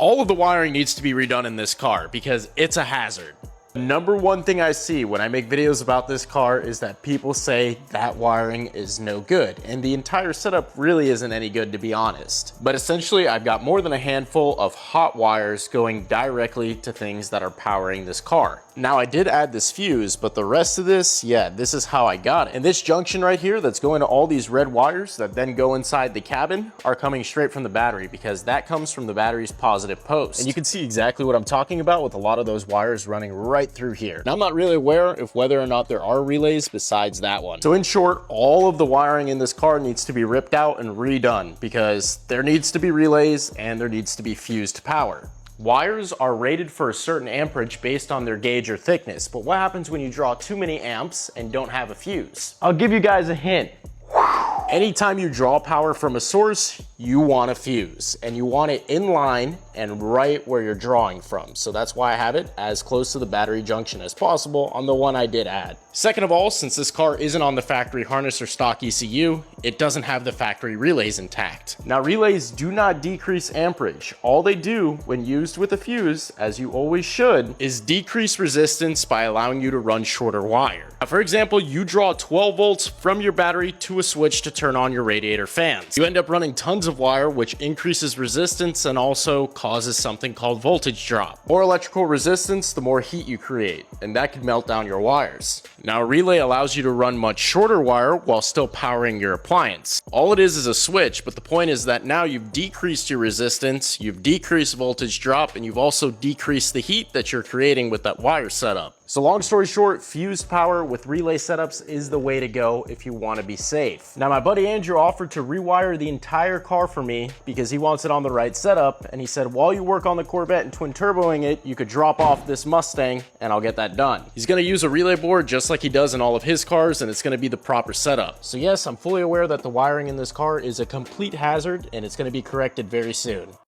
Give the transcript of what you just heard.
All of the wiring needs to be redone in this car because it's a hazard. Number one thing I see when I make videos about this car is that people say that wiring is no good, and the entire setup really isn't any good, to be honest. But essentially, I've got more than a handful of hot wires going directly to things that are powering this car. Now, I did add this fuse, but the rest of this, yeah, this is how I got it. And this junction right here that's going to all these red wires that then go inside the cabin are coming straight from the battery, because that comes from the battery's positive post. And you can see exactly what I'm talking about with a lot of those wires running right through here. Now, I'm not really aware of whether or not there are relays besides that one. So in short, all of the wiring in this car needs to be ripped out and redone, because there needs to be relays and there needs to be fused power. Wires are rated for a certain amperage based on their gauge or thickness, but what happens when you draw too many amps and don't have a fuse? I'll give you guys a hint. Anytime you draw power from a source, you want a fuse, and you want it in line and right where you're drawing from. So that's why I have it as close to the battery junction as possible on the one I did add. Second of all, since this car isn't on the factory harness or stock ECU, it doesn't have the factory relays intact. Now, relays do not decrease amperage. All they do when used with a fuse, as you always should, is decrease resistance by allowing you to run shorter wire. Now, for example, you draw 12 volts from your battery to a switch to turn on your radiator fans. You end up running tons of wire, which increases resistance and also causes something called voltage drop. More electrical resistance, the more heat you create, and that could melt down your wires. Now, a relay allows you to run much shorter wire while still powering your appliance. All it is a switch, but the point is that now you've decreased your resistance, you've decreased voltage drop, and you've also decreased the heat that you're creating with that wire setup. So long story short, fused power with relay setups is the way to go if you want to be safe. Now, my buddy Andrew offered to rewire the entire car for me because he wants it on the right setup, and he said while you work on the Corvette and twin turboing it, you could drop off this Mustang and I'll get that done. He's going to use a relay board just like he does in all of his cars, and it's going to be the proper setup. So yes, I'm fully aware that the wiring in this car is a complete hazard, and it's going to be corrected very soon.